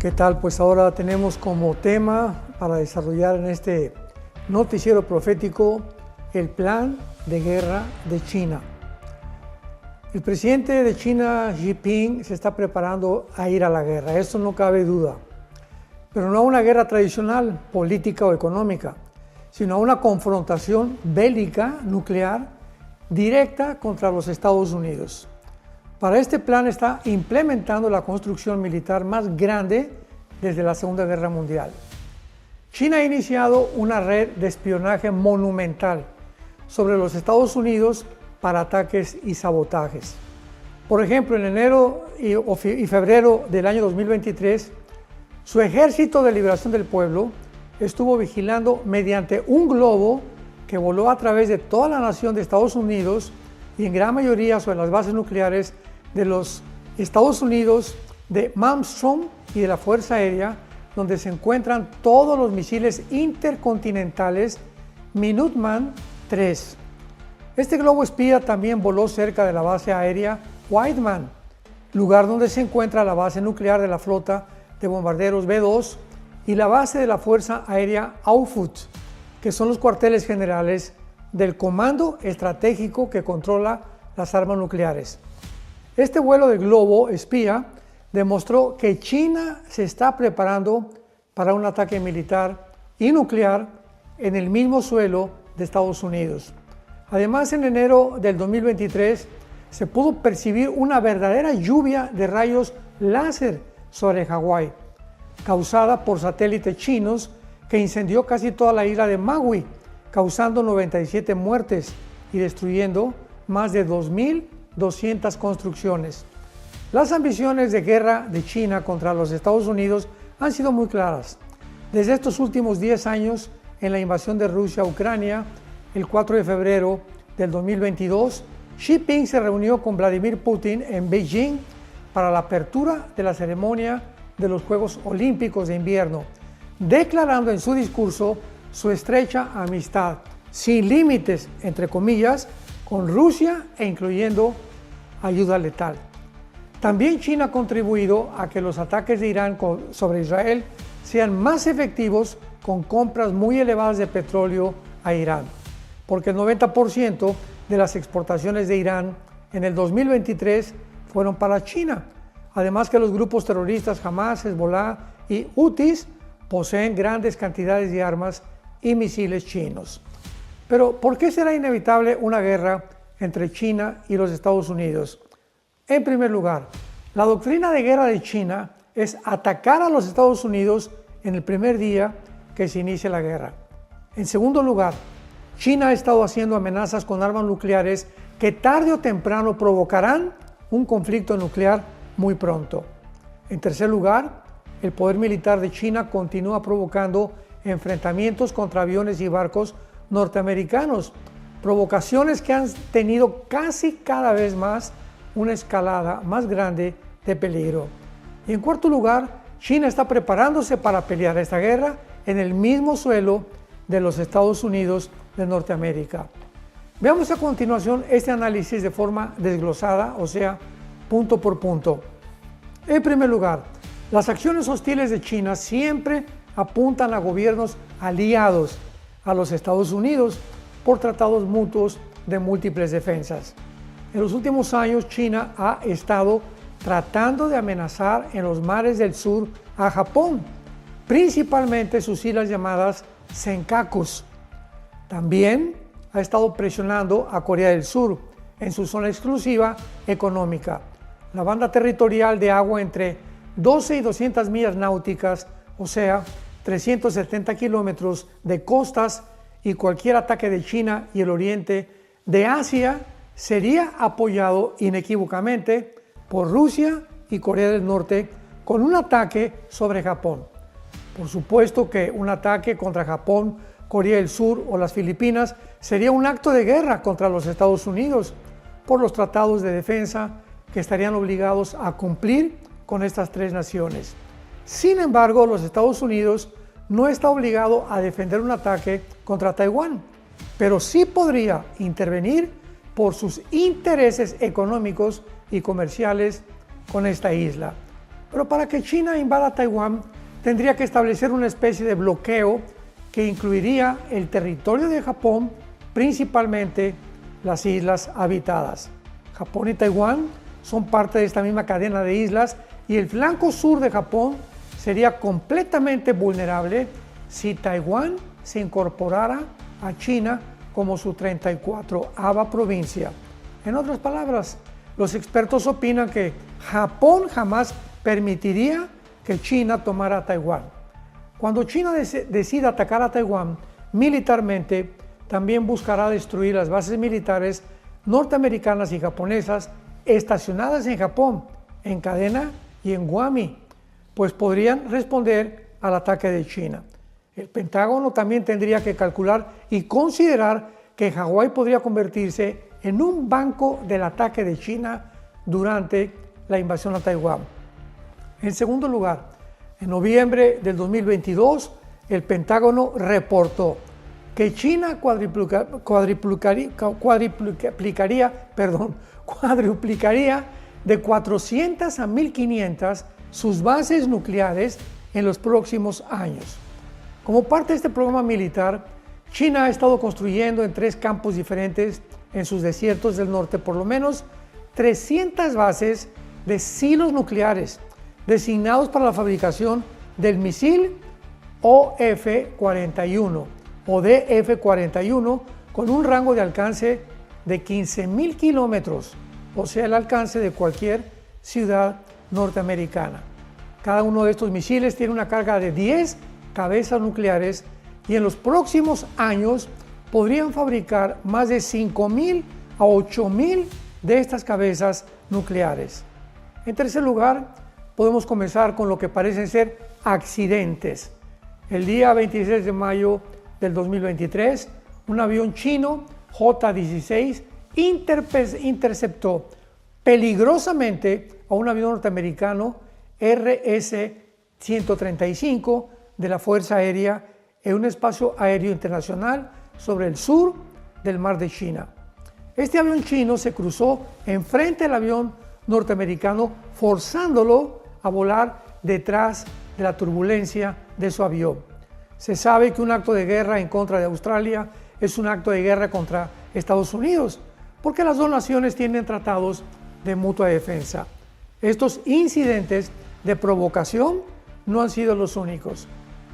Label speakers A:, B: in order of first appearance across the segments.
A: ¿Qué tal? Pues ahora tenemos como tema para desarrollar en este noticiero profético el plan de guerra de China. El presidente de China, Xi Jinping, se está preparando a ir a la guerra, eso no cabe duda. Pero no a una guerra tradicional, política o económica, sino a una confrontación bélica nuclear directa contra los Estados Unidos. Para este plan está implementando la construcción militar más grande desde la Segunda Guerra Mundial. China ha iniciado una red de espionaje monumental sobre los Estados Unidos para ataques y sabotajes. Por ejemplo, en enero y febrero del año 2023, su Ejército de Liberación del Pueblo estuvo vigilando mediante un globo que voló a través de toda la nación de Estados Unidos y en gran mayoría sobre las bases nucleares de los Estados Unidos, de Malmstrom y de la Fuerza Aérea, donde se encuentran todos los misiles intercontinentales Minuteman III. Este globo espía también voló cerca de la base aérea Whiteman, lugar donde se encuentra la base nuclear de la flota de bombarderos B-2 y la base de la Fuerza Aérea Offutt, que son los cuarteles generales del Comando Estratégico que controla las armas nucleares. Este vuelo de globo espía demostró que China se está preparando para un ataque militar y nuclear en el mismo suelo de Estados Unidos. Además, en enero del 2023 se pudo percibir una verdadera lluvia de rayos láser sobre Hawái, causada por satélites chinos que incendió casi toda la isla de Maui, causando 97 muertes y destruyendo más de 2.200 construcciones. Las ambiciones de guerra de China contra los Estados Unidos han sido muy claras. Desde estos últimos 10 años, en la invasión de Rusia a Ucrania, el 4 de febrero del 2022, Xi Jinping se reunió con Vladimir Putin en Beijing para la apertura de la ceremonia de los Juegos Olímpicos de Invierno, declarando en su discurso su estrecha amistad, sin límites, entre comillas, con Rusia e incluyendo ayuda letal. También China ha contribuido a que los ataques de Irán sobre Israel sean más efectivos con compras muy elevadas de petróleo a Irán, porque el 90% de las exportaciones de Irán en el 2023 fueron para China. Además que los grupos terroristas Hamas, Hezbollah y Houthis poseen grandes cantidades de armas y misiles chinos. Pero, ¿por qué será inevitable una guerra entre China y los Estados Unidos? En primer lugar, la doctrina de guerra de China es atacar a los Estados Unidos en el primer día que se inicie la guerra. En segundo lugar, China ha estado haciendo amenazas con armas nucleares que tarde o temprano provocarán un conflicto nuclear muy pronto. En tercer lugar, el poder militar de China continúa provocando enfrentamientos contra aviones y barcos norteamericanos, provocaciones que han tenido casi cada vez más una escalada más grande de peligro. Y en cuarto lugar, China está preparándose para pelear esta guerra en el mismo suelo de los Estados Unidos de Norteamérica. Veamos a continuación este análisis de forma desglosada, o sea, punto por punto. En primer lugar, las acciones hostiles de China siempre apuntan a gobiernos aliados a los Estados Unidos por tratados mutuos de múltiples defensas. En los últimos años, China ha estado tratando de amenazar en los mares del sur a Japón, principalmente sus islas llamadas Senkakus. También ha estado presionando a Corea del Sur en su zona exclusiva económica, la banda territorial de agua entre 12 y 200 millas náuticas, o sea, 370 kilómetros de costas, y cualquier ataque de China y el oriente de Asia sería apoyado inequívocamente por Rusia y Corea del Norte con un ataque sobre Japón. Por supuesto que un ataque contra Japón, Corea del Sur o las Filipinas sería un acto de guerra contra los Estados Unidos por los tratados de defensa que estarían obligados a cumplir con estas tres naciones. Sin embargo, los Estados Unidos no está obligado a defender un ataque contra Taiwán, pero sí podría intervenir por sus intereses económicos y comerciales con esta isla. Pero para que China invada Taiwán, tendría que establecer una especie de bloqueo que incluiría el territorio de Japón, principalmente las islas habitadas. Japón y Taiwán son parte de esta misma cadena de islas y el flanco sur de Japón sería completamente vulnerable si Taiwán se incorporara a China como su 34ª provincia. En otras palabras, los expertos opinan que Japón jamás permitiría que China tomara Taiwán. Cuando China decida atacar a Taiwán militarmente, también buscará destruir las bases militares norteamericanas y japonesas estacionadas en Japón, en Cadena y en Guami, pues podrían responder al ataque de China. El Pentágono también tendría que calcular y considerar que Hawái podría convertirse en un banco del ataque de China durante la invasión a Taiwán. En segundo lugar, en noviembre del 2022, el Pentágono reportó que China cuadruplicaría de 400 a 1.500 sus bases nucleares en los próximos años. Como parte de este programa militar, China ha estado construyendo en 3 campos diferentes en sus desiertos del norte por lo menos 300 bases de silos nucleares designados para la fabricación del misil OF-41 o DF-41 con un rango de alcance de 15.000 kilómetros, o sea, el alcance de cualquier ciudad norteamericana. Cada uno de estos misiles tiene una carga de 10 cabezas nucleares y en los próximos años podrían fabricar más de 5.000 a 8.000 de estas cabezas nucleares. En tercer lugar, podemos comenzar con lo que parecen ser accidentes. El día 26 de mayo del 2023, un avión chino J-16 interceptó peligrosamente a un avión norteamericano RS-135 de la Fuerza Aérea en un espacio aéreo internacional sobre el sur del Mar de China. Este avión chino se cruzó enfrente del avión norteamericano, forzándolo a volar detrás de la turbulencia de su avión. Se sabe que un acto de guerra en contra de Australia es un acto de guerra contra Estados Unidos, porque las dos naciones tienen tratados de mutua defensa. Estos incidentes de provocación no han sido los únicos,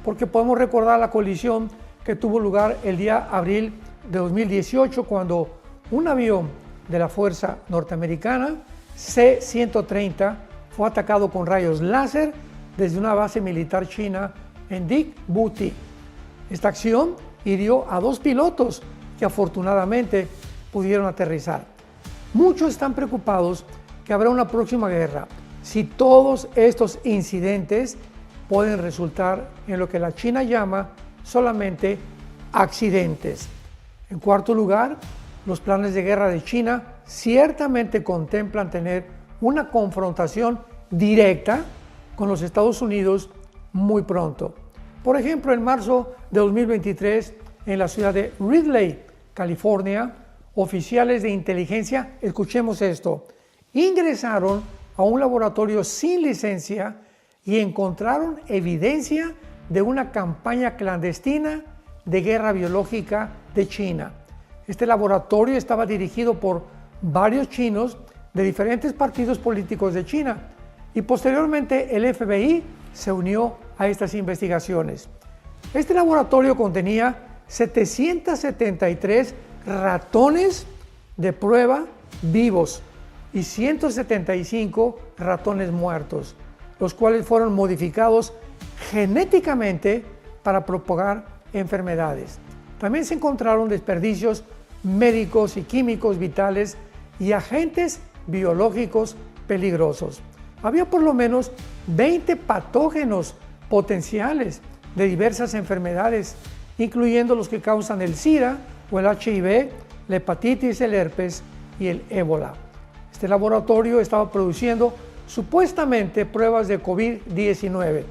A: porque podemos recordar la colisión que tuvo lugar el día abril de 2018 cuando un avión de la Fuerza Norteamericana C-130 fue atacado con rayos láser desde una base militar china en Djibouti. Esta acción hirió a 2 pilotos que afortunadamente pudieron aterrizar. Muchos están preocupados que habrá una próxima guerra si todos estos incidentes pueden resultar en lo que la China llama solamente accidentes. En cuarto lugar, los planes de guerra de China ciertamente contemplan tener una confrontación directa con los Estados Unidos muy pronto. Por ejemplo, en marzo de 2023, en la ciudad de Ridley, California, oficiales de inteligencia, escuchemos esto, ingresaron a un laboratorio sin licencia y encontraron evidencia de una campaña clandestina de guerra biológica de China. Este laboratorio estaba dirigido por varios chinos de diferentes partidos políticos de China y posteriormente el FBI se unió a estas investigaciones. Este laboratorio contenía 773 ratones de prueba vivos y 175 ratones muertos, los cuales fueron modificados genéticamente para propagar enfermedades. También se encontraron desperdicios médicos y químicos vitales y agentes biológicos peligrosos. Había por lo menos 20 patógenos potenciales de diversas enfermedades, incluyendo los que causan el SIDA o el HIV, la hepatitis, el herpes y el ébola. Este laboratorio estaba produciendo supuestamente pruebas de COVID-19.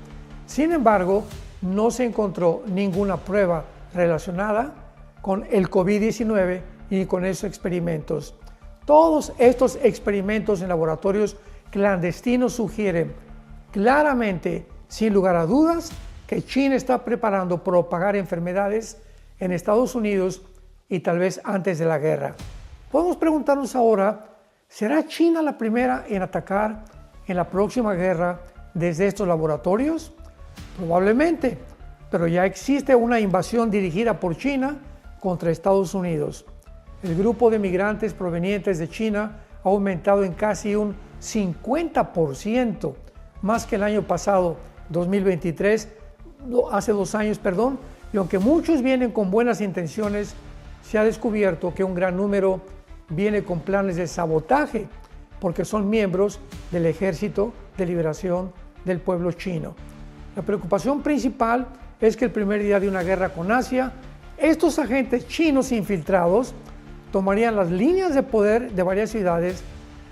A: Sin embargo, no se encontró ninguna prueba relacionada con el COVID-19 y con esos experimentos. Todos estos experimentos en laboratorios clandestinos sugieren claramente, sin lugar a dudas, que China está preparando propagar enfermedades en Estados Unidos y tal vez antes de la guerra. Podemos preguntarnos ahora, ¿será China la primera en atacar en la próxima guerra desde estos laboratorios? Probablemente, pero ya existe una invasión dirigida por China contra Estados Unidos. El grupo de migrantes provenientes de China ha aumentado en casi un 50% más que el año pasado, 2023, hace 2 años, y aunque muchos vienen con buenas intenciones, se ha descubierto que un gran número viene con planes de sabotaje porque son miembros del Ejército de Liberación del Pueblo Chino. La preocupación principal es que el primer día de una guerra con Asia, estos agentes chinos infiltrados tomarían las líneas de poder de varias ciudades,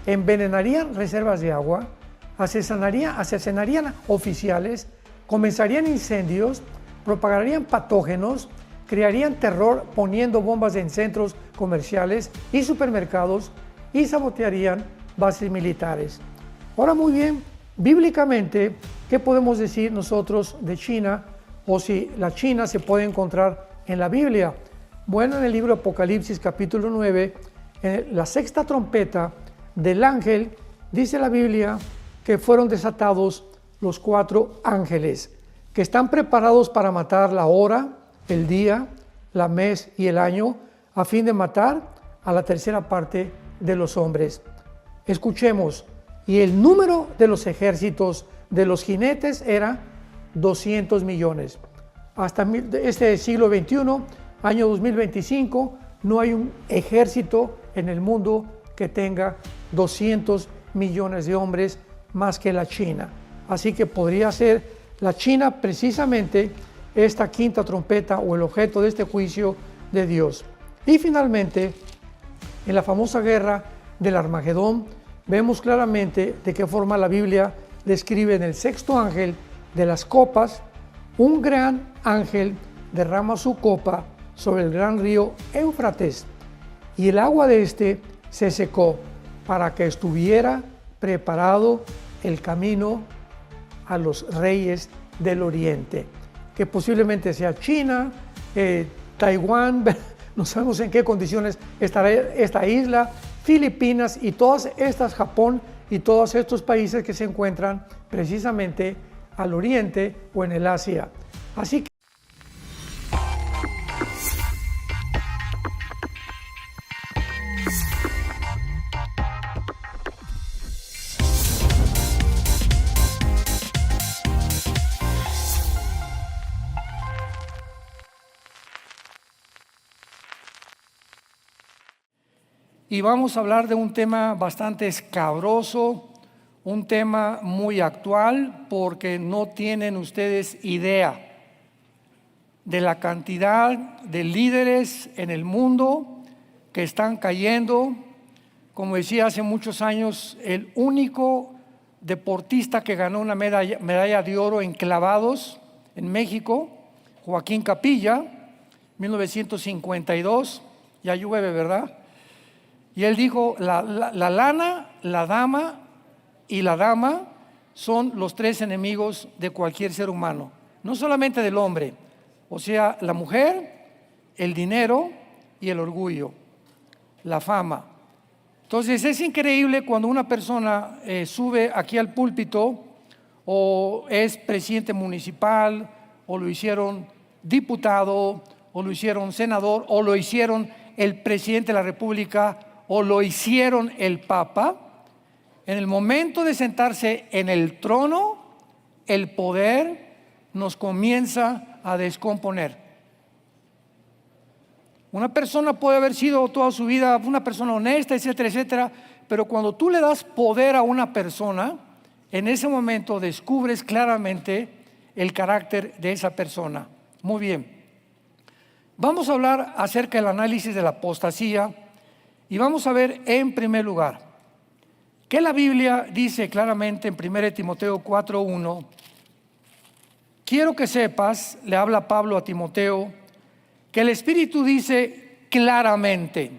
A: envenenarían reservas de agua, asesinarían oficiales, comenzarían incendios, propagarían patógenos, crearían terror poniendo bombas en centros comerciales y supermercados y sabotearían bases militares. Ahora, muy bien, bíblicamente, ¿qué podemos decir nosotros de China o si la China se puede encontrar en la Biblia? Bueno, en el libro Apocalipsis capítulo 9, en la 6ª trompeta del ángel, dice la Biblia que fueron desatados los 4 ángeles que están preparados para matar la hora, el día, la mes y el año, a fin de matar a la tercera parte de los hombres. Escuchemos, y el número de los ejércitos de los jinetes era 200 millones. Hasta este siglo XXI, año 2025, no hay un ejército en el mundo que tenga 200 millones de hombres más que la China. Así que podría ser la China precisamente esta 5ª trompeta o el objeto de este juicio de Dios. Y finalmente, en la famosa guerra del Armagedón, vemos claramente de qué forma la Biblia describe en el 6º ángel de las copas, un gran ángel derrama su copa sobre el gran río Éufrates, y el agua de este se secó para que estuviera preparado el camino a los reyes del oriente, que posiblemente sea China, Taiwán, no sabemos en qué condiciones estará esta isla, Filipinas y todas estas, Japón y todos estos países que se encuentran precisamente al oriente o en el Asia. Así que y vamos a hablar de un tema bastante escabroso, un tema muy actual, porque no tienen ustedes idea de la cantidad de líderes en el mundo que están cayendo. Como decía hace muchos años, el único deportista que ganó una medalla de oro en clavados en México, Joaquín Capilla, 1952, ya llueve, ¿verdad? Y él dijo, la lana, la dama y la dama son los 3 enemigos de cualquier ser humano, no solamente del hombre, o sea, la mujer, el dinero y el orgullo, la fama. Entonces es increíble cuando una persona sube aquí al púlpito o es presidente municipal o lo hicieron diputado o lo hicieron senador o lo hicieron el presidente de la República o lo hicieron el Papa. En el momento de sentarse en el trono, el poder nos comienza a descomponer. Una persona puede haber sido toda su vida una persona honesta, etcétera, etcétera, pero cuando tú le das poder a una persona, en ese momento descubres claramente el carácter de esa persona. Muy bien. Vamos a hablar acerca del análisis de la apostasía y vamos a ver en primer lugar que la Biblia dice claramente en 1 Timoteo 4:1. Quiero que sepas, le habla Pablo a Timoteo, que el Espíritu dice claramente,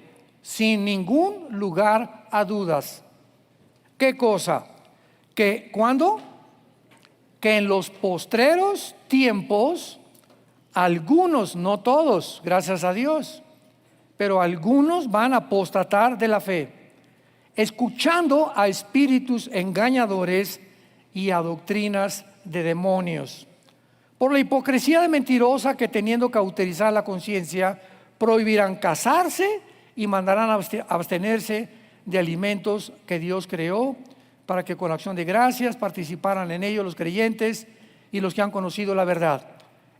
A: sin ningún lugar a dudas. ¿Qué cosa? Que ¿cuándo? que en los postreros tiempos algunos, no todos, gracias a Dios, pero algunos van a apostatar de la fe, escuchando a espíritus engañadores y a doctrinas de demonios, por la hipocresía de mentirosa que, teniendo cauterizar la conciencia, prohibirán casarse y mandarán abstenerse de alimentos que Dios creó, para que con acción de gracias participaran en ello los creyentes y los que han conocido la verdad.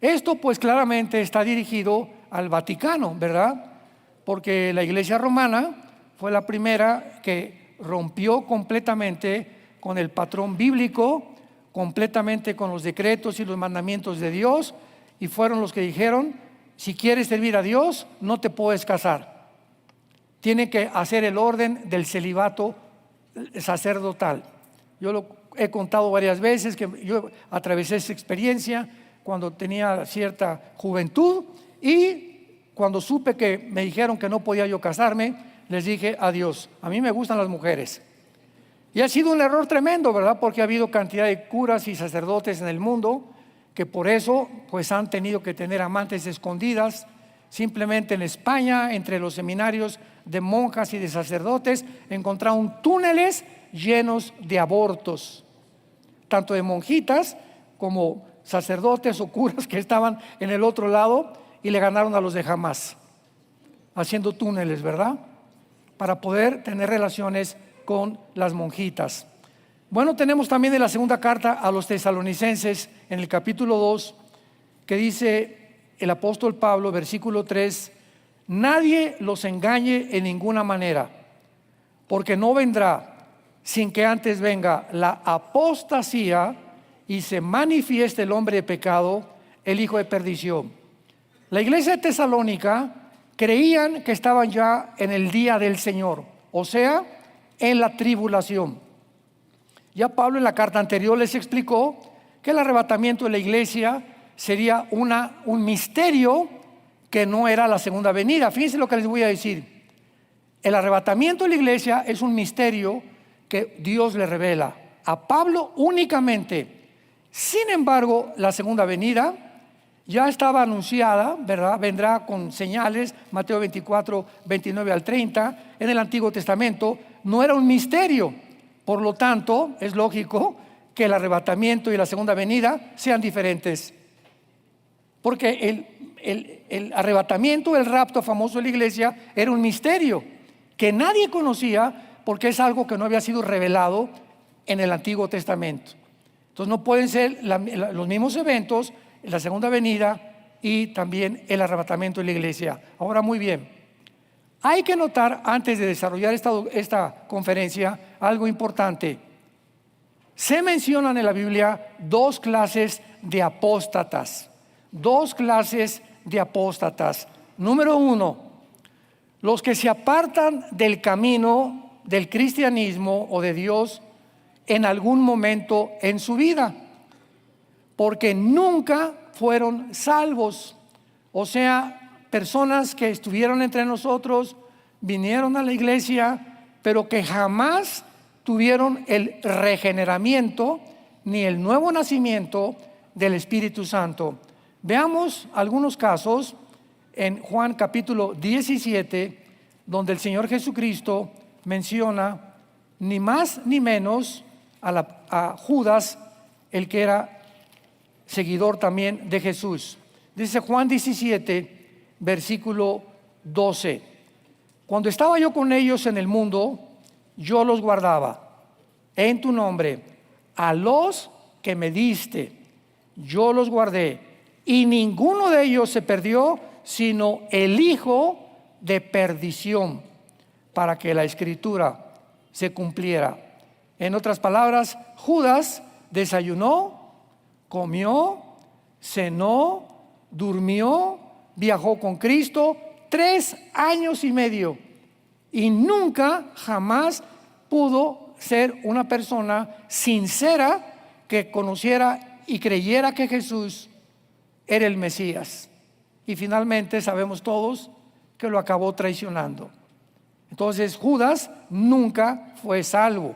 A: Esto pues claramente está dirigido al Vaticano, ¿verdad? Porque la Iglesia Romana fue la primera que rompió completamente con el patrón bíblico, completamente con los decretos y los mandamientos de Dios, y fueron los que dijeron: si quieres servir a Dios, no te puedes casar. Tiene que hacer el orden del celibato sacerdotal. Yo lo he contado varias veces, que yo atravesé esa experiencia cuando tenía cierta juventud, y cuando supe que me dijeron que no podía yo casarme, les dije adiós. A mí me gustan las mujeres. Y ha sido un error tremendo, ¿verdad? Porque ha habido cantidad de curas y sacerdotes en el mundo que por eso pues han tenido que tener amantes escondidas. Simplemente en España, entre los seminarios de monjas y de sacerdotes, encontraron túneles llenos de abortos, tanto de monjitas como sacerdotes o curas que estaban en el otro lado, y le ganaron a los de Hamás, haciendo túneles, ¿verdad?, para poder tener relaciones con las monjitas. Bueno, tenemos también en la segunda carta a los tesalonicenses, en el capítulo 2, que dice el apóstol Pablo, versículo 3: nadie los engañe en ninguna manera, porque no vendrá sin que antes venga la apostasía y se manifieste el hombre de pecado, el hijo de perdición. La iglesia de Tesalónica creían que estaban ya en el día del Señor, o sea, en la tribulación. Ya Pablo en la carta anterior les explicó que el arrebatamiento de la iglesia sería un misterio que no era la segunda venida. Fíjense lo que les voy a decir. El arrebatamiento de la iglesia es un misterio que Dios le revela a Pablo únicamente. Sin embargo, la segunda venida ya estaba anunciada, ¿verdad? Vendrá con señales, Mateo 24, 29 al 30, en el Antiguo Testamento. No era un misterio. Por lo tanto, es lógico que el arrebatamiento y la segunda venida sean diferentes. Porque el arrebatamiento, el rapto famoso de la iglesia, era un misterio que nadie conocía, porque es algo que no había sido revelado en el Antiguo Testamento. Entonces no pueden ser los mismos eventos, la segunda venida y también el arrebatamiento de la iglesia. Ahora, muy bien, hay que notar, antes de desarrollar esta conferencia, algo importante. Se mencionan en la Biblia dos clases de apóstatas. Dos clases de apóstatas. Número uno, los que se apartan del camino del cristianismo o de Dios en algún momento en su vida, porque nunca fueron salvos. O sea, personas que estuvieron entre nosotros, vinieron a la iglesia, pero que jamás tuvieron el regeneramiento ni el nuevo nacimiento del Espíritu Santo. Veamos algunos casos en Juan capítulo 17, donde el Señor Jesucristo menciona ni más ni menos a Judas, el que era seguidor también de Jesús. Dice Juan 17, versículo 12: cuando estaba yo con ellos en el mundo, yo los guardaba en tu nombre, a los que me diste, yo los guardé, y ninguno de ellos se perdió, sino el hijo de perdición, para que la escritura se cumpliera. En otras palabras, Judas desayunó, comió, cenó, durmió, viajó con Cristo 3 años y medio, y nunca jamás pudo ser una persona sincera que conociera y creyera que Jesús era el Mesías. Y finalmente sabemos todos que lo acabó traicionando. Entonces Judas nunca fue salvo.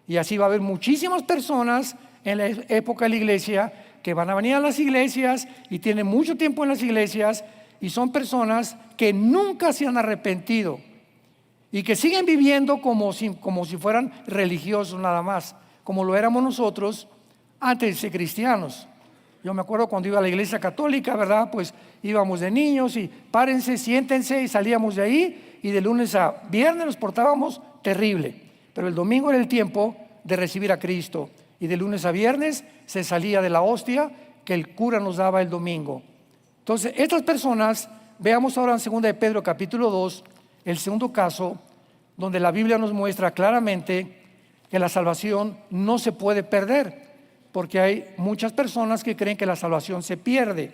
A: Y así va a haber muchísimas personas en la época de la iglesia que van a venir a las iglesias y tienen mucho tiempo en las iglesias y son personas que nunca se han arrepentido y que siguen viviendo como si fueran religiosos nada más, como lo éramos nosotros antes de ser cristianos. Yo me acuerdo cuando iba a la iglesia católica, ¿verdad? Pues íbamos de niños y párense, siéntense, y salíamos de ahí y de lunes a viernes nos portábamos terrible. Pero el domingo era el tiempo de recibir a Cristo y de lunes a viernes se salía de la hostia que el cura nos daba el domingo. Entonces, estas personas, veamos ahora en 2 de Pedro capítulo 2, el segundo caso, donde la Biblia nos muestra claramente que la salvación no se puede perder, porque hay muchas personas que creen que la salvación se pierde,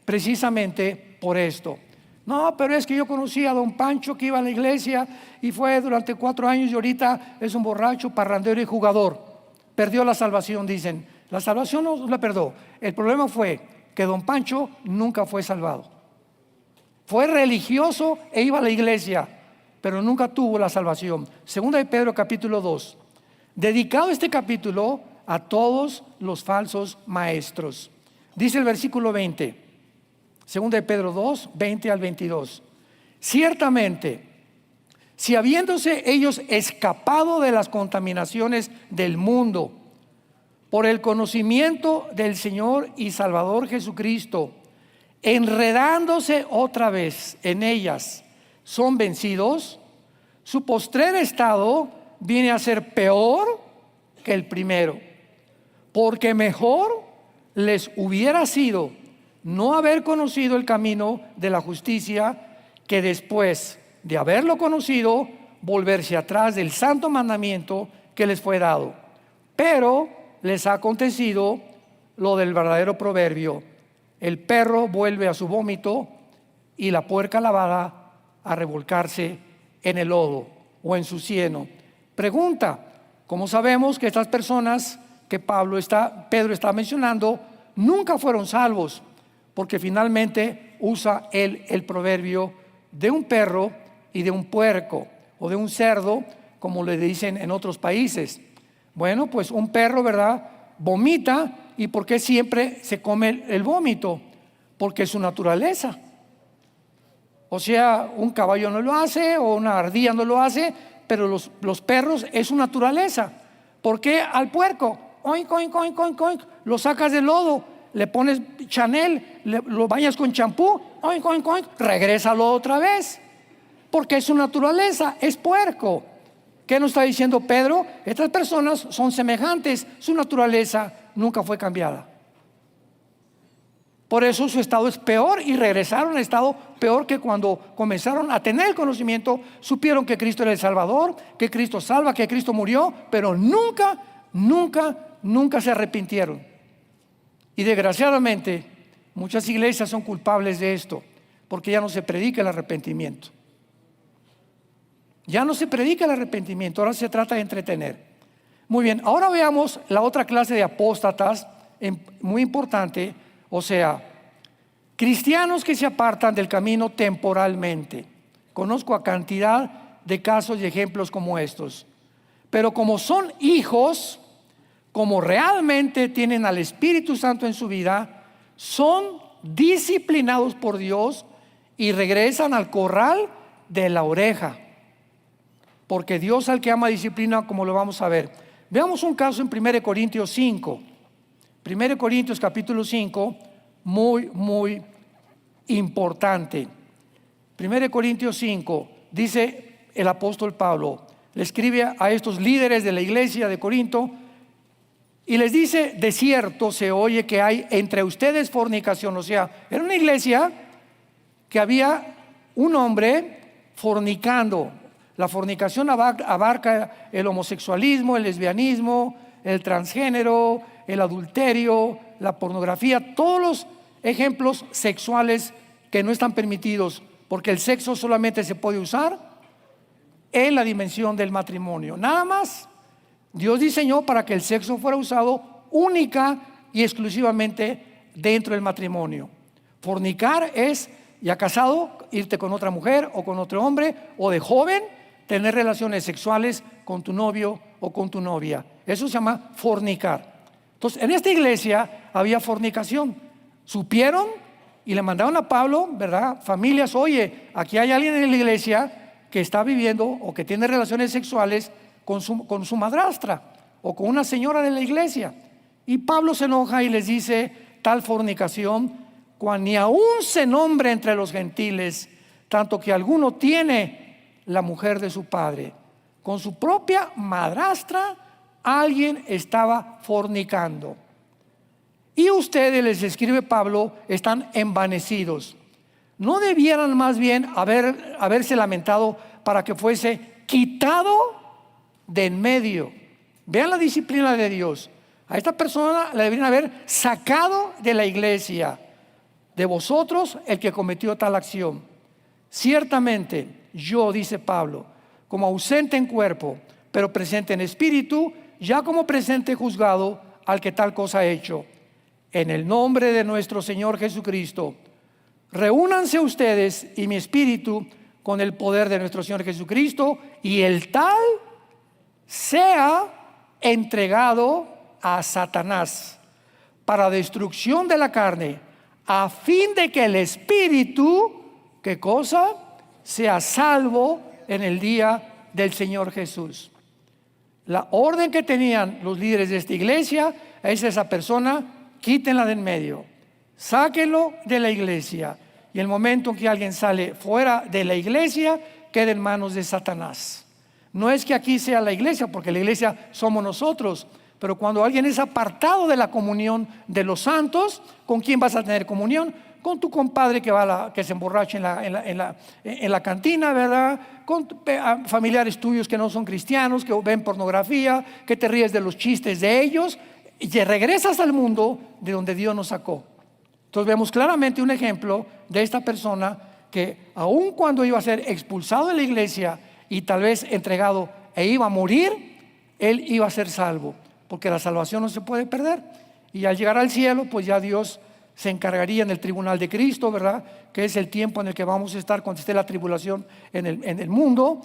A: precisamente por esto. No, pero es que yo conocí a don Pancho que iba a la iglesia y fue durante 4 años y ahorita es un borracho, parrandero y jugador. Perdió la salvación, dicen. La salvación no la perdió. El problema fue que don Pancho nunca fue salvado. Fue religioso e iba a la iglesia, pero nunca tuvo la salvación. 2 de Pedro capítulo 2. Dedicado este capítulo a todos los falsos maestros. Dice el versículo 20, 2 de Pedro 2, 20 al 22. Ciertamente, si habiéndose ellos escapado de las contaminaciones del mundo por el conocimiento del Señor y Salvador Jesucristo, enredándose otra vez en ellas, son vencidos, su postrer estado viene a ser peor que el primero. Porque mejor les hubiera sido no haber conocido el camino de la justicia que después de haberlo conocido volverse atrás del santo mandamiento que les fue dado. Pero les ha acontecido lo del verdadero proverbio: el perro vuelve a su vómito y la puerca lavada a revolcarse en el lodo o en su cieno. Pregunta: ¿cómo sabemos que estas personas que Pedro está mencionando nunca fueron salvos? Porque finalmente usa el proverbio de un perro y de un puerco o de un cerdo, como le dicen en otros países. Bueno, pues un perro, ¿verdad?, vomita. ¿Y por qué siempre se come el vómito? Porque es su naturaleza. O sea, un caballo no lo hace o una ardilla no lo hace, pero los perros es su naturaleza. ¿Por qué al puerco? Oink, oink, oink, oink, oink, lo sacas del lodo, le pones Chanel, lo bañas con champú, oink, oink, oink, regrésalo otra vez, porque es su naturaleza, es puerco. ¿Qué nos está diciendo Pedro? Estas personas son semejantes, su naturaleza nunca fue cambiada. Por eso su estado es peor y regresaron al estado peor que cuando comenzaron a tener el conocimiento, supieron que Cristo era el Salvador, que Cristo salva, que Cristo murió, pero nunca se arrepintieron. Y desgraciadamente muchas iglesias son culpables de esto, porque ya no se predica el arrepentimiento. Ya no se predica el arrepentimiento, ahora se trata de entretener. Muy bien, ahora veamos la otra clase de apóstatas, muy importante, o sea, cristianos que se apartan del camino temporalmente. Conozco a cantidad de casos y ejemplos como estos. Pero como son hijos, como realmente tienen al Espíritu Santo en su vida, son disciplinados por Dios y regresan al corral de la oreja. Porque Dios al que ama disciplina, como lo vamos a ver. Veamos un caso en 1 Corintios 5. 1 Corintios capítulo 5, muy importante. 1 Corintios 5, dice el apóstol Pablo, le escribe a estos líderes de la iglesia de Corinto y les dice: de cierto se oye que hay entre ustedes fornicación. O sea, era una iglesia que había un hombre fornicando. La fornicación abarca el homosexualismo, el lesbianismo, el transgénero, el adulterio, la pornografía, todos los ejemplos sexuales que no están permitidos, porque el sexo solamente se puede usar en la dimensión del matrimonio, nada más. Dios diseñó para que el sexo fuera usado única y exclusivamente dentro del matrimonio. Fornicar es, ya casado, irte con otra mujer o con otro hombre, o de joven tener relaciones sexuales con tu novio o con tu novia. Eso se llama fornicar. Entonces, en esta iglesia había fornicación. Supieron y le mandaron a Pablo, ¿verdad? Familias, oye, aquí hay alguien en la iglesia que está viviendo o que tiene relaciones sexuales con su madrastra o con una señora de la iglesia. Y Pablo se enoja y les dice: tal fornicación, cuando ni aún se nombre entre los gentiles, tanto que alguno tiene la mujer de su padre. Con su propia madrastra alguien estaba fornicando. Y ustedes, les escribe Pablo, están envanecidos. ¿No debieran más bien haberse lamentado para que fuese quitado de en medio? Vean la disciplina de Dios. A esta persona la deberían haber sacado de la iglesia. De vosotros el que cometió tal acción. Ciertamente yo, dice Pablo, como ausente en cuerpo, pero presente en espíritu, ya como presente juzgado al que tal cosa ha hecho. En el nombre de nuestro Señor Jesucristo, reúnanse ustedes y mi espíritu con el poder de nuestro Señor Jesucristo, y el tal sea entregado a Satanás para destrucción de la carne, a fin de que el espíritu, ¿qué cosa?, sea salvo en el día del Señor Jesús. La orden que tenían los líderes de esta iglesia es: esa persona, quítenla de en medio, sáquenlo de la iglesia, y el momento en que alguien sale fuera de la iglesia, queda en manos de Satanás. No es que aquí sea la iglesia, porque la iglesia somos nosotros, pero cuando alguien es apartado de la comunión de los santos, ¿con quién vas a tener comunión? Con tu compadre que se emborracha en la cantina, ¿verdad? Con familiares tuyos que no son cristianos, que ven pornografía, que te ríes de los chistes de ellos, y te regresas al mundo de donde Dios nos sacó. Entonces vemos claramente un ejemplo de esta persona que, aun cuando iba a ser expulsado de la iglesia y tal vez entregado e iba a morir, él iba a ser salvo, porque la salvación no se puede perder. Y al llegar al cielo, pues ya Dios se encargaría en el tribunal de Cristo, ¿verdad?, que es el tiempo en el que vamos a estar cuando esté la tribulación en el mundo,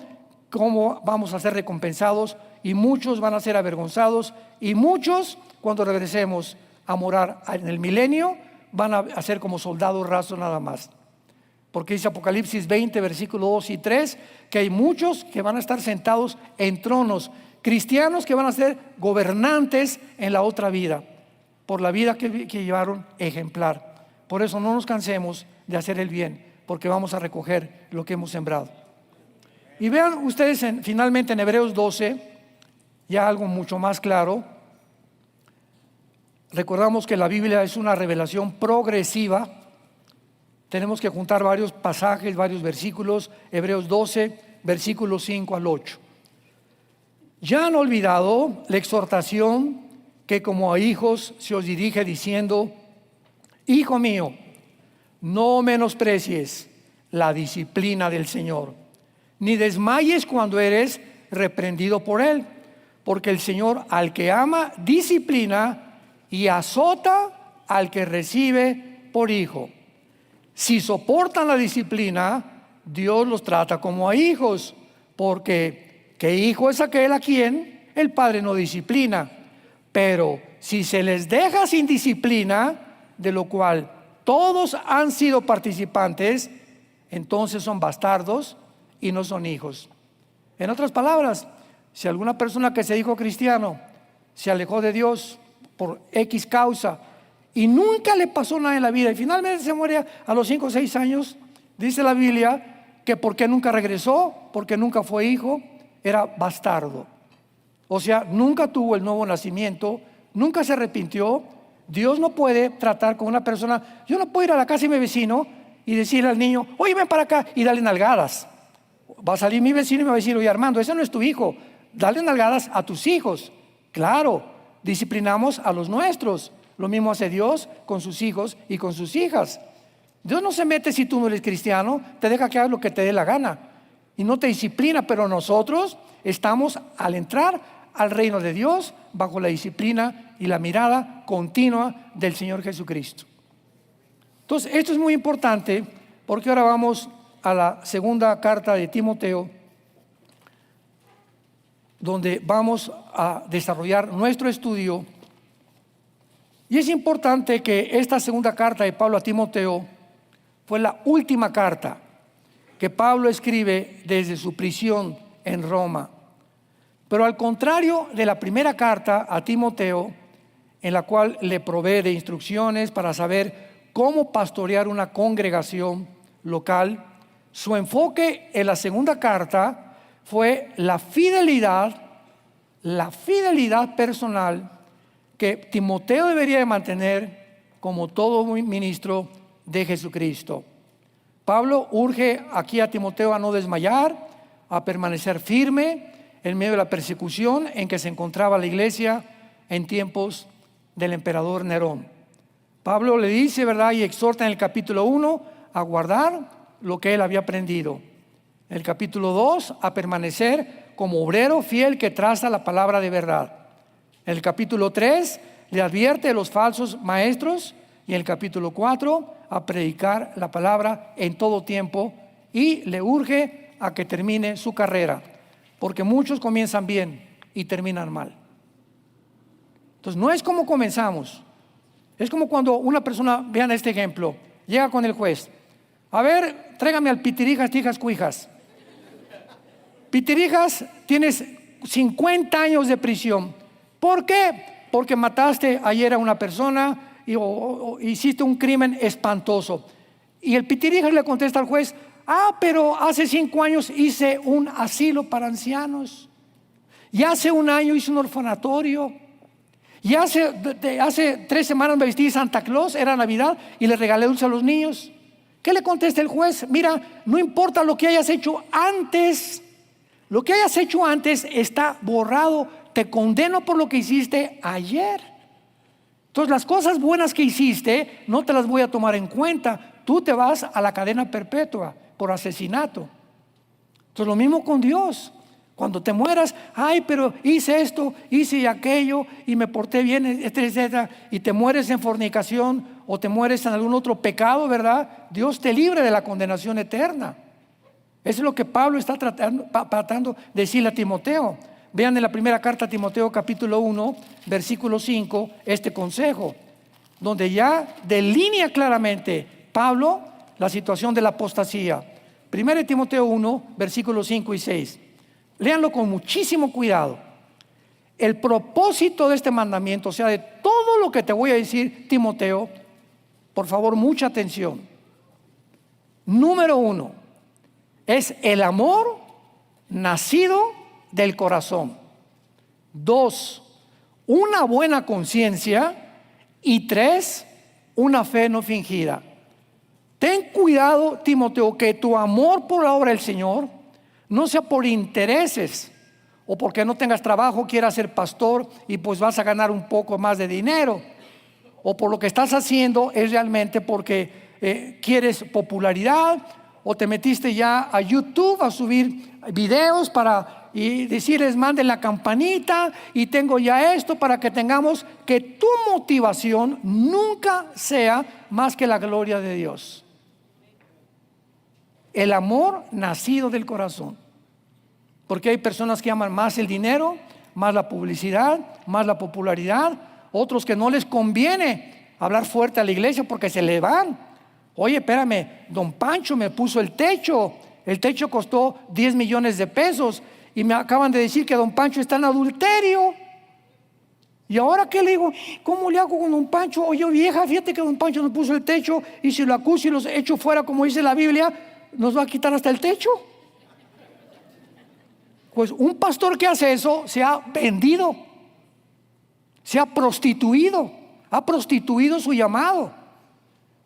A: cómo vamos a ser recompensados, y muchos van a ser avergonzados, y muchos, cuando regresemos a morar en el milenio, van a ser como soldados rasos nada más. Porque dice Apocalipsis 20, versículos 2 y 3, que hay muchos que van a estar sentados en tronos, cristianos que van a ser gobernantes en la otra vida, por la vida que llevaron ejemplar. Por eso no nos cansemos de hacer el bien, porque vamos a recoger lo que hemos sembrado. Y vean ustedes finalmente en Hebreos 12, ya algo mucho más claro. Recordamos que la Biblia es una revelación progresiva. Tenemos que juntar varios pasajes, varios versículos. Hebreos 12, versículos 5 al 8. Ya han olvidado la exhortación que como a hijos se os dirige diciendo: hijo mío, no menosprecies la disciplina del Señor, ni desmayes cuando eres reprendido por Él, porque el Señor al que ama disciplina y azota al que recibe por hijo. Si soportan la disciplina, Dios los trata como a hijos, porque ¿qué hijo es aquel a quien el padre no disciplina? Pero si se les deja sin disciplina, de lo cual todos han sido participantes, entonces son bastardos y no son hijos. En otras palabras, si alguna persona que se dijo cristiano se alejó de Dios por X causa y nunca le pasó nada en la vida y finalmente se muere a los 5 o 6 años, dice la Biblia que porque nunca regresó, porque nunca fue hijo, era bastardo. O sea, nunca tuvo el nuevo nacimiento, nunca se arrepintió. Dios no puede tratar con una persona. Yo no puedo ir a la casa de mi vecino y decirle al niño: oye, ven para acá, y darle nalgadas. Va a salir mi vecino y me va a decir: oye, Armando, ese no es tu hijo, dale nalgadas a tus hijos. Claro, disciplinamos a los nuestros. Lo mismo hace Dios con sus hijos y con sus hijas. Dios no se mete si tú no eres cristiano, te deja que hagas lo que te dé la gana y no te disciplina, pero nosotros estamos al entrar al reino de Dios bajo la disciplina y la mirada continua del Señor Jesucristo. Entonces, esto es muy importante, porque ahora vamos a la segunda carta de Timoteo, donde vamos a desarrollar nuestro estudio Y es importante que esta segunda carta de Pablo a Timoteo fue la última carta que Pablo escribe desde su prisión en Roma. Pero al contrario de la primera carta a Timoteo, en la cual le provee de instrucciones para saber cómo pastorear una congregación local, su enfoque en la segunda carta fue la fidelidad personal que Timoteo debería de mantener como todo ministro de Jesucristo. Pablo urge aquí a Timoteo a no desmayar, a permanecer firme en medio de la persecución en que se encontraba la iglesia en tiempos del emperador Nerón. Pablo le dice, ¿verdad?, y exhorta en el capítulo 1 a guardar lo que él había aprendido. En el capítulo 2 a permanecer como obrero fiel que traza la palabra de verdad. En el capítulo 3 le advierte de los falsos maestros, y en el capítulo 4 a predicar la palabra en todo tiempo, y le urge a que termine su carrera, porque muchos comienzan bien y terminan mal. Entonces no es como comenzamos. Es como cuando una persona, vean este ejemplo, llega con el juez: a ver, tráigame al Pitirijas, Tijas, Cuijas. Pitirijas, tienes 50 años de prisión. ¿Por qué? Porque mataste ayer a una persona o hiciste un crimen espantoso. Y el Pitirijas le contesta al juez: pero hace 5 años hice un asilo para ancianos. Y hace 1 año hice un orfanatorio. Y hace 3 semanas me vestí de Santa Claus, era Navidad, y le regalé dulce a los niños. ¿Qué le contesta el juez? Mira, no importa lo que hayas hecho antes. Lo que hayas hecho antes está borrado. Te condeno por lo que hiciste ayer. Entonces las cosas buenas que hiciste no te las voy a tomar en cuenta. Tú te vas a la cadena perpetua por asesinato. Entonces lo mismo con Dios. Cuando te mueras, pero hice esto, hice aquello y me porté bien, etcétera, y te mueres en fornicación o te mueres en algún otro pecado, ¿verdad? Dios te libre de la condenación eterna. Eso es lo que Pablo está tratando de decirle a Timoteo. Vean en la primera carta a Timoteo capítulo 1, versículo 5, este consejo, donde ya delinea claramente Pablo la situación de la apostasía. 1 Timoteo 1, versículos 5 y 6. Léanlo con muchísimo cuidado. El propósito de este mandamiento, o sea, de todo lo que te voy a decir, Timoteo, por favor, mucha atención. Número 1, es el amor nacido del corazón. 2, una buena conciencia. Y 3, una fe no fingida. Ten cuidado, Timoteo, que tu amor por la obra del Señor no sea por intereses o porque no tengas trabajo, quieras ser pastor y pues vas a ganar un poco más de dinero, o por lo que estás haciendo es realmente porque quieres popularidad, o te metiste ya a YouTube a subir videos y decirles manden la campanita y tengo ya esto, para que tengamos que tu motivación nunca sea más que la gloria de Dios. El amor nacido del corazón. Porque hay personas que aman más el dinero, más la publicidad, más la popularidad. Otros que no les conviene hablar fuerte a la iglesia porque se le van. Oye, espérame, don Pancho me puso el techo. El techo costó 10 millones de pesos y me acaban de decir que don Pancho está en adulterio. ¿Y ahora qué le digo? ¿Cómo le hago con don Pancho? Oye, vieja, fíjate que don Pancho nos puso el techo, y si lo acuso y los echo fuera, como dice la Biblia, ¿nos va a quitar hasta el techo? Pues un pastor que hace eso se ha vendido, se ha prostituido su llamado,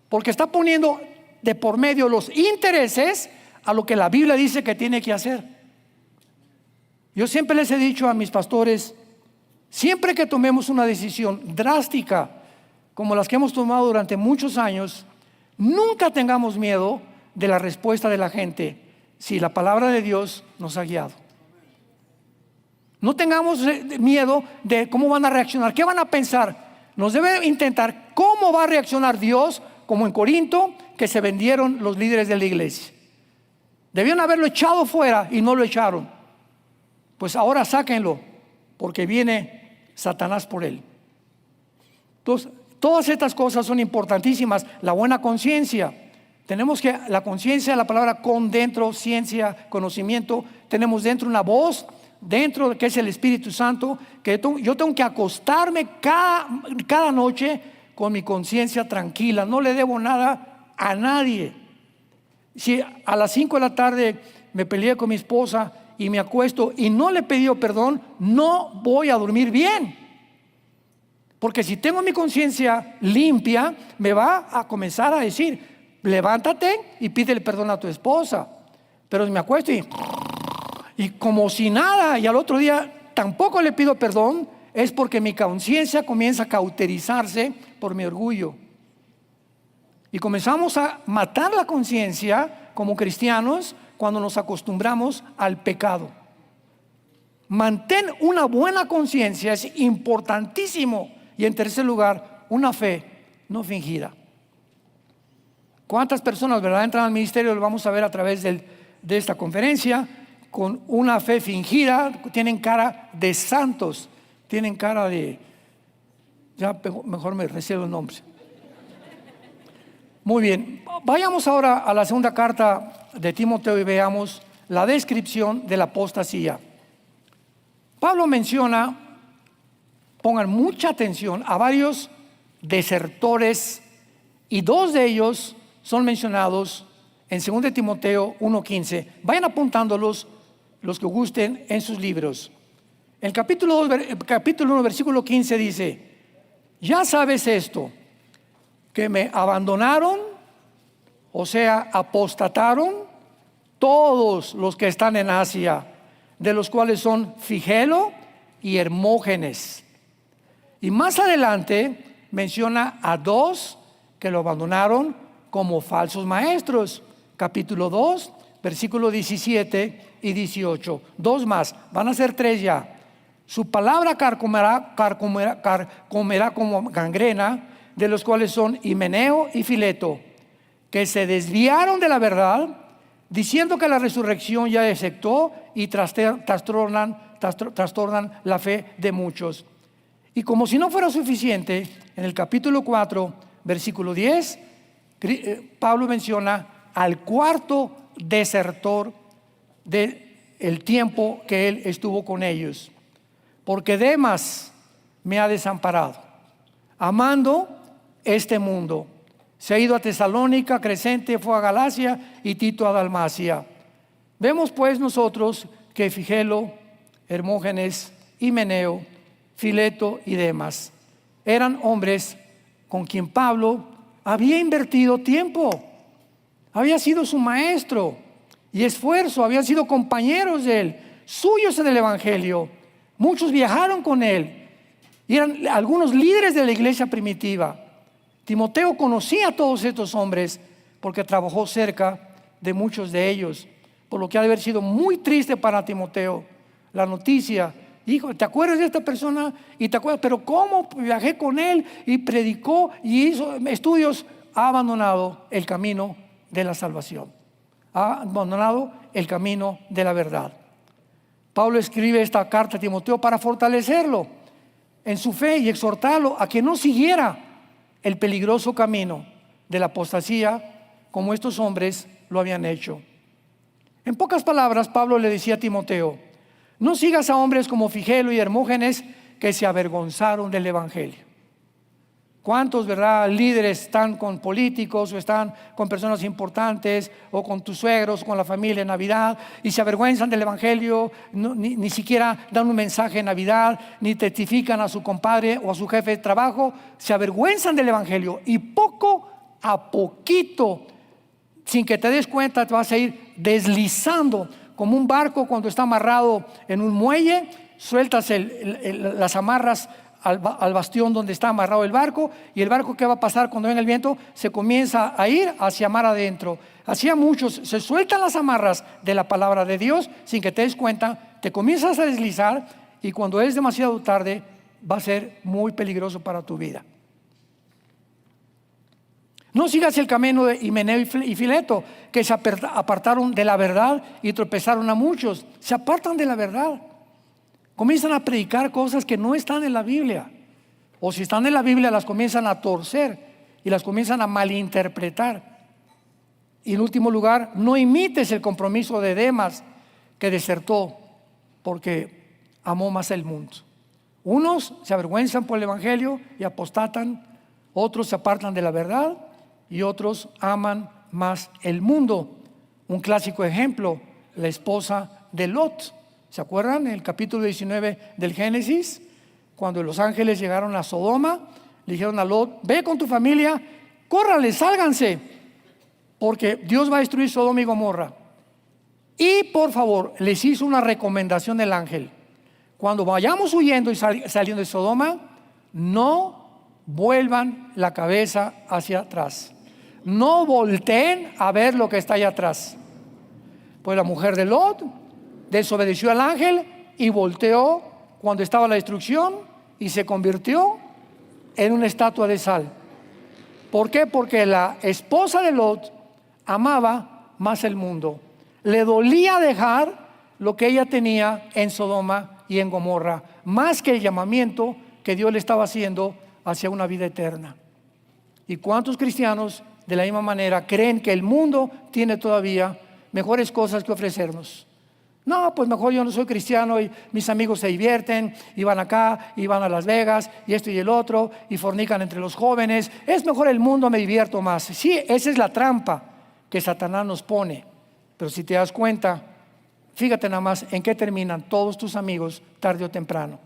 A: porque está poniendo de por medio los intereses a lo que la Biblia dice que tiene que hacer. Yo siempre les he dicho a mis pastores, siempre que tomemos una decisión drástica como las que hemos tomado durante muchos años, nunca tengamos miedo de la respuesta de la gente si la palabra de Dios nos ha guiado. No tengamos miedo de cómo van a reaccionar, qué van a pensar. Nos debe intentar cómo va a reaccionar Dios, como en Corinto, que se vendieron los líderes de la iglesia. Debían haberlo echado fuera y no lo echaron. Pues ahora sáquenlo, porque viene Satanás por él. Entonces, todas estas cosas son importantísimas. La buena conciencia. Tenemos que, la conciencia, la palabra con dentro, ciencia, conocimiento. Tenemos dentro una voz, dentro que es el Espíritu Santo, que yo tengo que acostarme cada noche con mi conciencia tranquila. No le debo nada a nadie. Si a las 5 de la tarde me peleé con mi esposa y me acuesto y no le he pedido perdón, no voy a dormir bien. Porque si tengo mi conciencia limpia, me va a comenzar a decir: levántate y pídele perdón a tu esposa. Pero me acuesto y como si nada, y al otro día tampoco le pido perdón, es porque mi conciencia comienza a cauterizarse por mi orgullo. Y comenzamos a matar la conciencia como cristianos cuando nos acostumbramos al pecado. Mantén una buena conciencia, es importantísimo. Y en tercer lugar, una fe no fingida. ¿Cuántas personas, verdad, entran al ministerio? Lo vamos a ver a través de esta conferencia. Con una fe fingida, tienen cara de santos, tienen cara de... Ya mejor me reservo el nombre. Muy bien, vayamos ahora a la segunda carta de Timoteo y veamos la descripción de la apostasía. Pablo menciona, pongan mucha atención, a varios desertores, y dos de ellos son mencionados en 2 Timoteo 1:15. Vayan apuntándolos los que gusten en sus libros. El capítulo 1, versículo 15 dice: ya sabes esto, que me abandonaron, o sea, apostataron todos los que están en Asia, de los cuales son Figelo y Hermógenes. Y más adelante menciona a dos que lo abandonaron como falsos maestros. Capítulo 2, versículo 17 y 18. Dos más, van a ser tres ya. Su palabra carcomerá como gangrena, de los cuales son Himeneo y Fileto, que se desviaron de la verdad, diciendo que la resurrección ya efectuó, y trastornan la fe de muchos. Y como si no fuera suficiente, en el capítulo 4, versículo 10, Pablo menciona al cuarto desertor del tiempo que él estuvo con ellos. Porque Demas me ha desamparado, amando este mundo. Se ha ido a Tesalónica, Crescente fue a Galacia y Tito a Dalmacia. Vemos pues nosotros que Figelo, Hermógenes, Himeneo, Fileto y Demas eran hombres con quien Pablo había invertido tiempo, había sido su maestro y esfuerzo, habían sido compañeros de él, suyos en el Evangelio. Muchos viajaron con él y eran algunos líderes de la iglesia primitiva. Timoteo conocía a todos estos hombres porque trabajó cerca de muchos de ellos, por lo que ha de haber sido muy triste para Timoteo la noticia. Hijo, ¿te acuerdas de esta persona? Y te acuerdas, pero ¿cómo viajé con él y predicó y hizo estudios? Ha abandonado el camino de la salvación, ha abandonado el camino de la verdad. Pablo escribe esta carta a Timoteo para fortalecerlo en su fe y exhortarlo a que no siguiera el peligroso camino de la apostasía como estos hombres lo habían hecho. En pocas palabras, Pablo le decía a Timoteo: no sigas a hombres como Figelo y Hermógenes, que se avergonzaron del Evangelio. ¿Cuántos, verdad, líderes están con políticos o están con personas importantes o con tus suegros, con la familia en Navidad, y se avergüenzan del Evangelio? Ni siquiera dan un mensaje en Navidad, ni testifican a su compadre o a su jefe de trabajo. Se avergüenzan del Evangelio y poco a poquito, sin que te des cuenta, te vas a ir deslizando como un barco cuando está amarrado en un muelle. Sueltas las amarras al bastión donde está amarrado el barco, y el barco, ¿qué va a pasar cuando venga el viento? Se comienza a ir hacia mar adentro. Así a muchos se sueltan las amarras de la palabra de Dios sin que te des cuenta, te comienzas a deslizar, y cuando es demasiado tarde va a ser muy peligroso para tu vida. No sigas el camino de Himeneo y Fileto, que se apartaron de la verdad y tropezaron a muchos. Se apartan de la verdad, comienzan a predicar cosas que no están en la Biblia. O si están en la Biblia, las comienzan a torcer y las comienzan a malinterpretar. Y en último lugar, no imites el compromiso de Demas, que desertó porque amó más el mundo. Unos se avergüenzan por el Evangelio y apostatan, otros se apartan de la verdad y otros aman más el mundo. Un clásico ejemplo, la esposa de Lot. ¿Se acuerdan? En el capítulo 19 del Génesis, cuando los ángeles llegaron a Sodoma, le dijeron a Lot: ve con tu familia, córrale, sálganse, porque Dios va a destruir Sodoma y Gomorra. Y por favor, les hizo una recomendación el ángel: cuando vayamos huyendo y saliendo de Sodoma, no vuelvan la cabeza hacia atrás, no volteen a ver lo que está allá atrás. Pues la mujer de Lot desobedeció al ángel y volteó cuando estaba la destrucción y se convirtió en una estatua de sal. ¿Por qué? Porque la esposa de Lot amaba más el mundo. Le dolía dejar lo que ella tenía en Sodoma y en Gomorra, más que el llamamiento que Dios le estaba haciendo hacia una vida eterna. ¿Y cuántos cristianos de la misma manera creen que el mundo tiene todavía mejores cosas que ofrecernos? No, pues mejor yo no soy cristiano y mis amigos se divierten y van acá y van a Las Vegas y esto y el otro y fornican entre los jóvenes. Es mejor el mundo, me divierto más. Sí, esa es la trampa que Satanás nos pone. Pero si te das cuenta, fíjate nada más en qué terminan todos tus amigos tarde o temprano.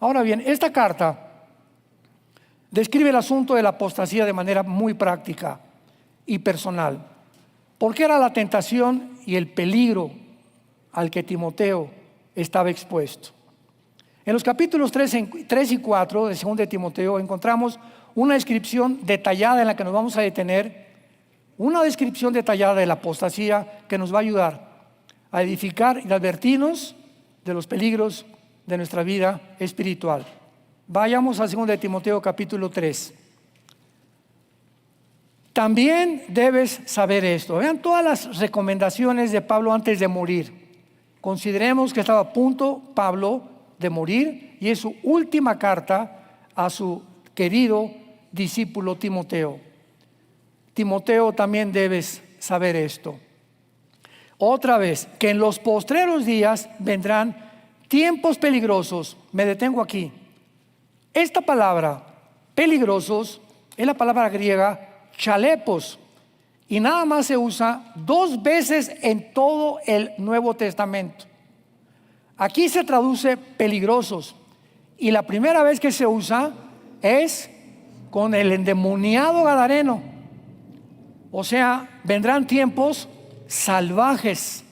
A: Ahora bien, esta carta describe el asunto de la apostasía de manera muy práctica y personal. Porque era la tentación y el peligro al que Timoteo estaba expuesto. En los capítulos 3 y 4 de 2 de Timoteo encontramos una descripción detallada en la que nos vamos a detener, una descripción detallada de la apostasía que nos va a ayudar a edificar y advertirnos de los peligros de nuestra vida espiritual. Vayamos a 2 de Timoteo capítulo 3. También debes saber esto. Vean todas las recomendaciones de Pablo antes de morir. Consideremos que estaba a punto Pablo de morir y es su última carta a su querido discípulo Timoteo. Timoteo, también debes saber esto. Otra vez, que en los postreros días vendrán tiempos peligrosos. Me detengo aquí. Esta palabra, peligrosos, es la palabra griega chalepos. Y nada más se usa 2 veces en todo el Nuevo Testamento. Aquí se traduce peligrosos. Y la primera vez que se usa es con el endemoniado gadareno. O sea, vendrán tiempos salvajes.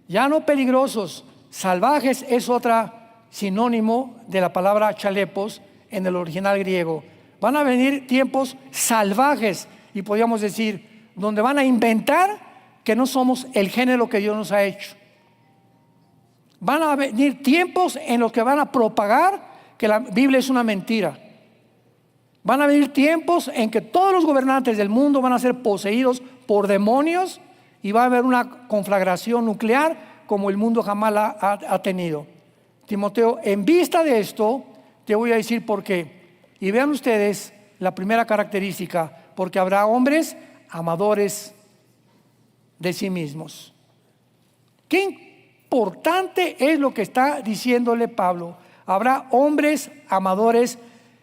A: Ya no peligrosos. Salvajes es otra sinónimo de la palabra chalepos en el original griego. Van a venir tiempos salvajes. Y podríamos decir, donde van a inventar que no somos el género que Dios nos ha hecho. Van a venir tiempos en los que van a propagar que la Biblia es una mentira. Van a venir tiempos en que todos los gobernantes del mundo van a ser poseídos por demonios y va a haber una conflagración nuclear como el mundo jamás la ha tenido. Timoteo, en vista de esto, te voy a decir por qué. Y vean ustedes la primera característica, porque habrá hombres amadores de sí mismos. Qué importante es lo que está diciéndole Pablo. Habrá hombres amadores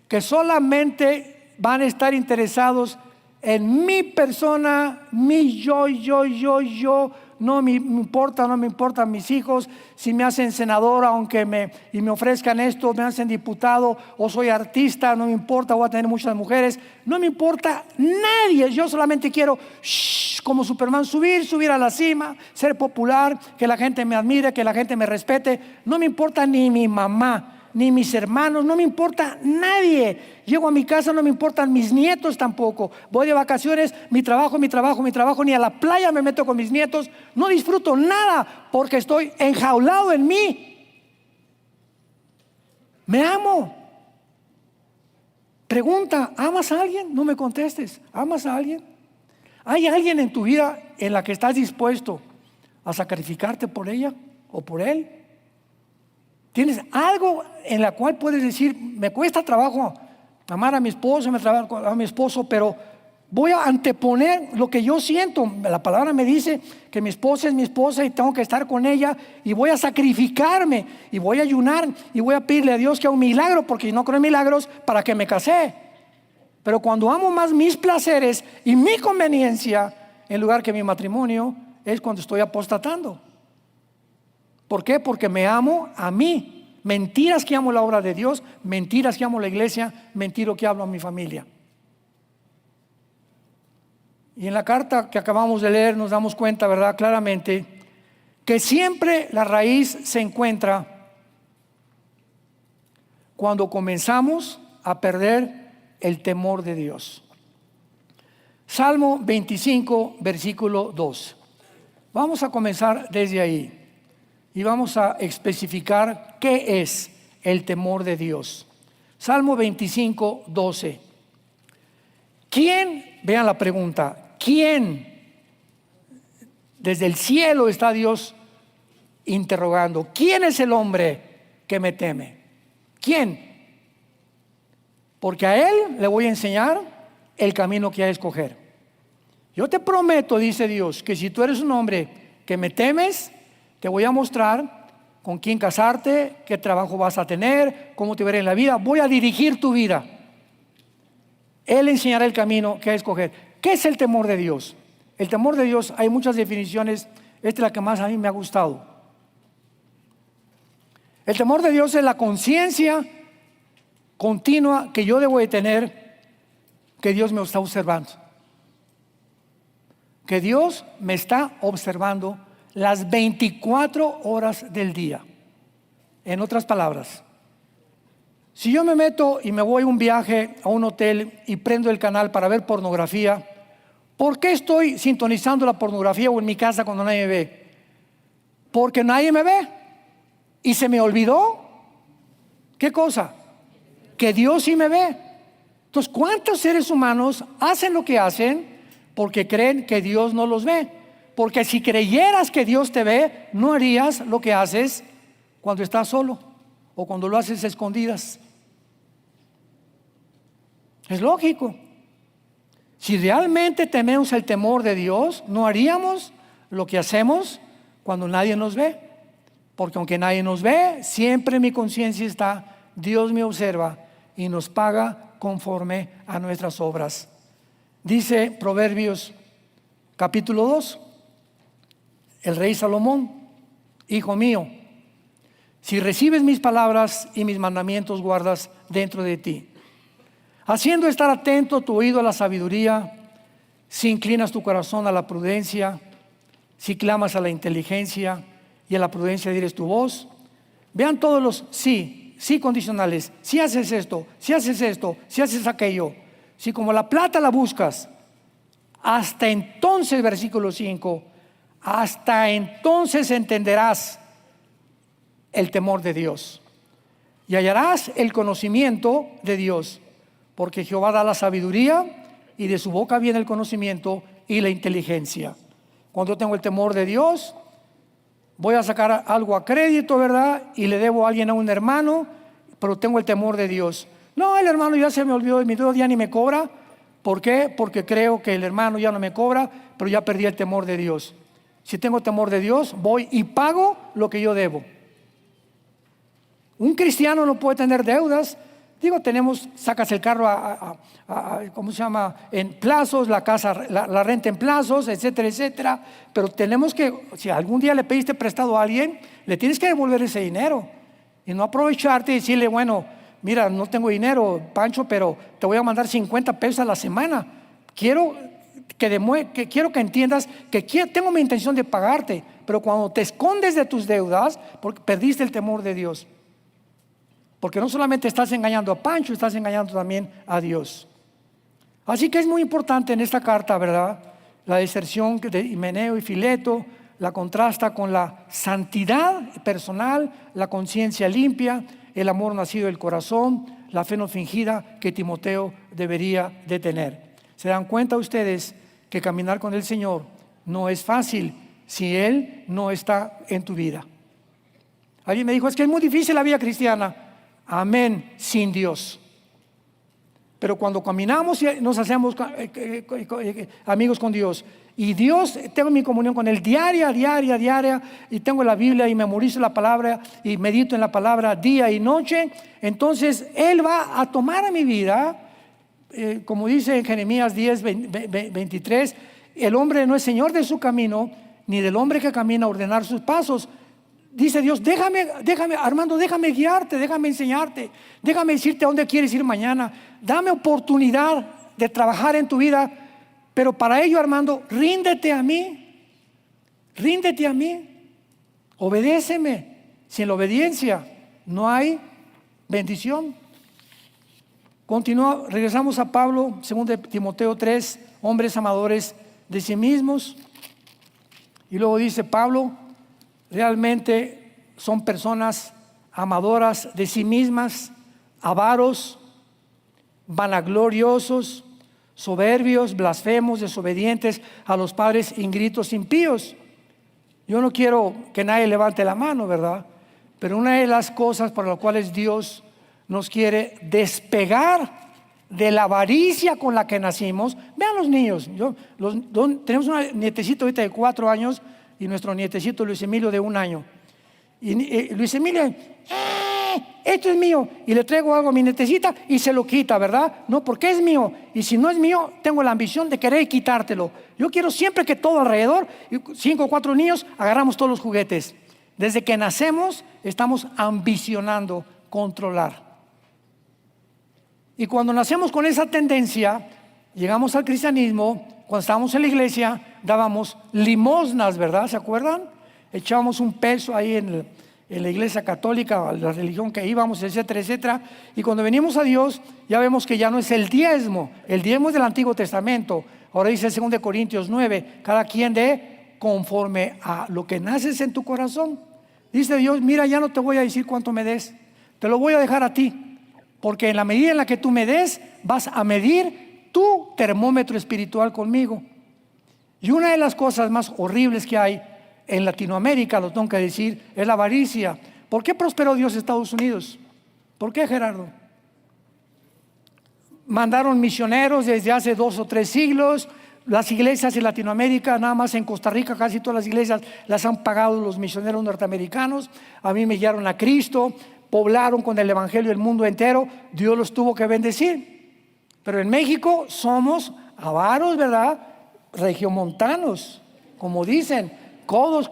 A: que solamente van a estar interesados en mi persona, mi yo. No me importan mis hijos. Si me hacen senador, aunque me ofrezcan esto, me hacen diputado, o soy artista, no me importa, voy a tener muchas mujeres. No me importa nadie. Yo solamente quiero, como Superman, subir a la cima, ser popular, que la gente me admire, que la gente me respete. No me importa ni mi mamá, ni mis hermanos, no me importa nadie. Llego a mi casa, no me importan mis nietos tampoco. Voy de vacaciones, mi trabajo, ni a la playa me meto con mis nietos. No disfruto nada porque estoy enjaulado en mí. Me amo. Pregunta, ¿amas a alguien? No me contestes. ¿Amas a alguien? ¿Hay alguien en tu vida en la que estás dispuesto a sacrificarte por ella o por él? ¿Tienes algo en la cual puedes decir, me cuesta trabajo amar a mi esposo, a mi esposo, pero voy a anteponer lo que yo siento. La palabra me dice que mi esposa es mi esposa y tengo que estar con ella, y voy a sacrificarme y voy a ayunar y voy a pedirle a Dios que haga un milagro, porque no creo en milagros, para que me casé. Pero cuando amo más mis placeres y mi conveniencia en lugar que mi matrimonio, es cuando estoy apostatando. ¿Por qué? Porque me amo a mí. Mentiras que amo la obra de Dios, mentiras que amo la iglesia, mentiras que hablo a mi familia. Y en la carta que acabamos de leer nos damos cuenta, ¿verdad?, claramente, que siempre la raíz se encuentra cuando comenzamos a perder el temor de Dios. Salmo 25, versículo 2. Vamos a comenzar desde ahí y vamos a especificar qué es el temor de Dios. Salmo 25, 12. ¿Quién? Vean la pregunta. ¿Quién? Desde el cielo está Dios interrogando. ¿Quién es el hombre que me teme? ¿Quién? Porque a él le voy a enseñar el camino que ha de escoger. Yo te prometo, dice Dios, que si tú eres un hombre que me temes, te voy a mostrar con quién casarte, qué trabajo vas a tener, cómo te veré en la vida. Voy a dirigir tu vida. Él enseñará el camino que ha de escoger. ¿Qué es el temor de Dios? El temor de Dios, hay muchas definiciones. Esta es la que más a mí me ha gustado. El temor de Dios es la conciencia continua que yo debo de tener, que Dios me está observando. Que Dios me está observando las 24 horas del día. En otras palabras, si yo me meto y me voy a un viaje a un hotel y prendo el canal para ver pornografía, ¿por qué estoy sintonizando la pornografía o en mi casa cuando nadie me ve? Porque nadie me ve y se me olvidó. ¿Qué cosa? Que Dios sí me ve. Entonces, ¿cuántos seres humanos hacen lo que hacen porque creen que Dios no los ve? Porque si creyeras que Dios te ve, no harías lo que haces cuando estás solo o cuando lo haces a escondidas. Es lógico. Si realmente tememos el temor de Dios, no haríamos lo que hacemos cuando nadie nos ve. Porque aunque nadie nos ve, siempre en mi conciencia está, Dios me observa y nos paga conforme a nuestras obras. Dice Proverbios capítulo 2, el rey Salomón: hijo mío, si recibes mis palabras y mis mandamientos guardas dentro de ti, haciendo estar atento tu oído a la sabiduría, si inclinas tu corazón a la prudencia, si clamas a la inteligencia y a la prudencia dires tu voz. Vean todos los sí condicionales. Si haces esto, si haces esto, si haces aquello, si como la plata la buscas, hasta entonces, versículo 5, hasta entonces entenderás el temor de Dios y hallarás el conocimiento de Dios, porque Jehová da la sabiduría y de su boca viene el conocimiento y la inteligencia. Cuando yo tengo el temor de Dios, voy a sacar algo a crédito, ¿verdad? Y le debo a alguien, a un hermano, pero tengo el temor de Dios. No, el hermano ya se me olvidó de mi deuda, ya ni me cobra. ¿Por qué? Porque creo que el hermano ya no me cobra, pero ya perdí el temor de Dios. Si tengo temor de Dios, voy y pago lo que yo debo. Un cristiano no puede tener deudas. Digo, sacas el carro ¿cómo se llama? En plazos, la casa, la renta en plazos, etcétera, etcétera. Pero tenemos que, si algún día le pediste prestado a alguien, le tienes que devolver ese dinero. Y no aprovecharte y decirle, bueno, mira, no tengo dinero, Pancho, pero te voy a mandar 50 pesos a la semana. Quiero que entiendas que tengo mi intención de pagarte, pero cuando te escondes de tus deudas, porque perdiste el temor de Dios. Porque no solamente estás engañando a Pancho, estás engañando también a Dios. Así que es muy importante en esta carta, ¿verdad? La deserción de Himeneo y Fileto la contrasta con la santidad personal, la conciencia limpia, el amor nacido del corazón, la fe no fingida que Timoteo debería de tener. ¿Se dan cuenta ustedes que caminar con el Señor no es fácil si Él no está en tu vida? Alguien me dijo, es que es muy difícil la vida cristiana. Amén, sin Dios. pero cuando caminamos y nos hacemos amigos con Dios, y Dios, tengo mi comunión con Él diaria, y tengo la Biblia y memorizo la palabra y medito en la palabra día y noche, entonces Él va a tomar a mi vida, como dice en Jeremías 10, 23, el hombre no es señor de su camino, ni del hombre que camina a ordenar sus pasos. Dice Dios, déjame, Armando, déjame guiarte, déjame enseñarte, déjame decirte a dónde quieres ir mañana. Dame oportunidad de trabajar en tu vida, pero para ello, Armando, ríndete a mí, obedéceme. Sin la obediencia no hay bendición. Continúa, regresamos a Pablo, 2 Timoteo 3, hombres amadores de sí mismos. Y luego dice Pablo, realmente son personas amadoras de sí mismas, avaros, vanagloriosos, soberbios, blasfemos, desobedientes a los padres, ingritos, impíos. Yo no quiero que nadie levante la mano, ¿verdad? Pero una de las cosas por las cuales Dios nos quiere despegar de la avaricia con la que nacimos. Vean los niños. Tenemos una nietecita ahorita de 4 años y nuestro nietecito Luis Emilio de 1 año. Y Luis Emilio, esto es mío. Y le traigo algo a mi nietecita y se lo quita, ¿verdad? No, porque es mío. Y si no es mío, tengo la ambición de querer quitártelo. Yo quiero siempre que todo alrededor, 5 o 4 niños, agarramos todos los juguetes. Desde que nacemos, estamos ambicionando controlar. Y cuando nacemos con esa tendencia, llegamos al cristianismo. Cuando estábamos en la iglesia, dábamos limosnas, ¿verdad? ¿Se acuerdan? Echábamos un peso ahí en la iglesia católica, la religión que íbamos, etcétera, etcétera. Y cuando venimos a Dios, ya vemos que ya no es el diezmo. El diezmo es del Antiguo Testamento. Ahora dice 2 Corintios 9, cada quien dé conforme a lo que naces en tu corazón. Dice Dios, mira, ya no te voy a decir cuánto me des, te lo voy a dejar a ti. Porque en la medida en la que tú me des, vas a medir tu termómetro espiritual conmigo. Y una de las cosas más horribles que hay en Latinoamérica, lo tengo que decir, es la avaricia. ¿Por qué prosperó Dios Estados Unidos? ¿Por qué, Gerardo? Mandaron misioneros desde hace 2 o 3 siglos. Las iglesias en Latinoamérica, nada más en Costa Rica, casi todas las iglesias las han pagado los misioneros norteamericanos. A mí me guiaron a Cristo, poblaron con el evangelio el mundo entero. Dios los tuvo que bendecir. Pero en México somos avaros, ¿verdad? Regiomontanos, como dicen, codos,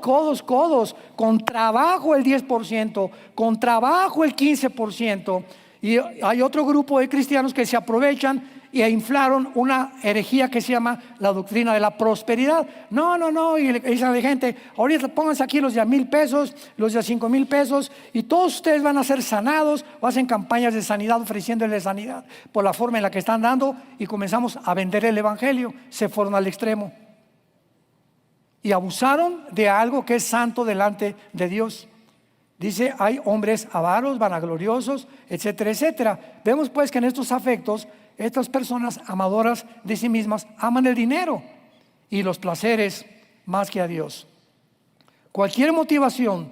A: con trabajo el 10%, con trabajo el 15%. Y hay otro grupo de cristianos que se aprovechan e inflaron una herejía que se llama la doctrina de la prosperidad. No, y le dicen a la gente, ahorita pónganse aquí los de $1,000, los de $5,000, y todos ustedes van a ser sanados, o hacen campañas de sanidad ofreciéndoles sanidad por la forma en la que están dando, y comenzamos a vender el evangelio. Se fueron al extremo y abusaron de algo que es santo delante de Dios. Dice, hay hombres avaros, vanagloriosos, etcétera, etcétera. Vemos pues que en estos afectos, estas personas amadoras de sí mismas aman el dinero y los placeres más que a Dios. Cualquier motivación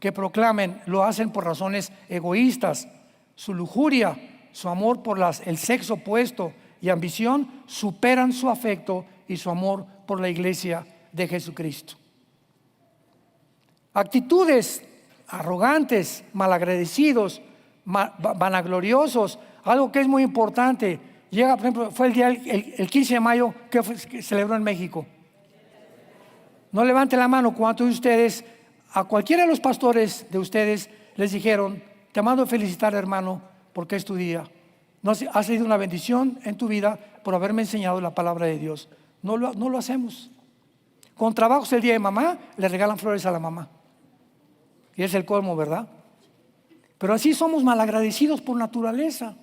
A: que proclamen lo hacen por razones egoístas. Su lujuria, su amor por el sexo opuesto y ambición superan su afecto y su amor por la iglesia de Jesucristo. Actitudes arrogantes, malagradecidos, vanagloriosos. Algo que es muy importante. Llega, por ejemplo, fue el día el 15 de mayo que celebró en México. No levante la mano. ¿Cuántos de ustedes, a cualquiera de los pastores de ustedes, les dijeron, te mando a felicitar, hermano, porque es tu día? No has sido una bendición en tu vida por haberme enseñado la palabra de Dios. No lo hacemos. Con trabajos el día de mamá, le regalan flores a la mamá. Y es el colmo, ¿verdad? Pero así somos malagradecidos por naturaleza.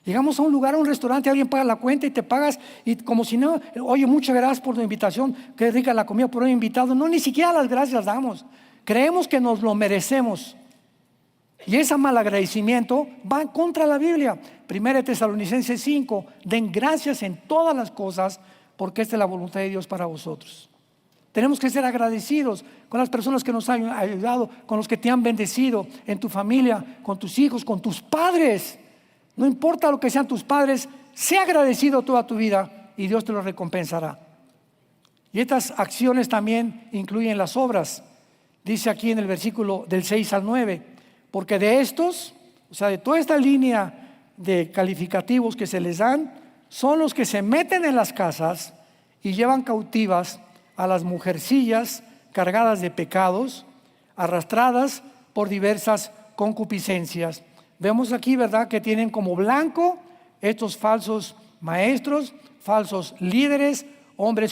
A: Llegamos a un lugar, a un restaurante, alguien paga la cuenta y te pagas, y como si no, oye, muchas gracias por tu invitación, qué rica la comida por haber invitado. No, ni siquiera las gracias damos. Creemos que nos lo merecemos. Y ese malagradecimiento va contra la Biblia. 1 Tesalonicenses 5, den gracias en todas las cosas, porque esta es la voluntad de Dios para vosotros. Tenemos que ser agradecidos con las personas que nos han ayudado, con los que te han bendecido, en tu familia, con tus hijos, con tus padres. No importa lo que sean tus padres, sé agradecido toda tu vida y Dios te lo recompensará. Y estas acciones también incluyen las obras. Dice aquí en el versículo del 6 al 9, porque de estos, o sea, de toda esta línea de calificativos que se les dan, son los que se meten en las casas y llevan cautivas a las mujercillas cargadas de pecados, arrastradas por diversas concupiscencias. Vemos aquí, ¿verdad?, que tienen como blanco estos falsos maestros, falsos líderes, hombres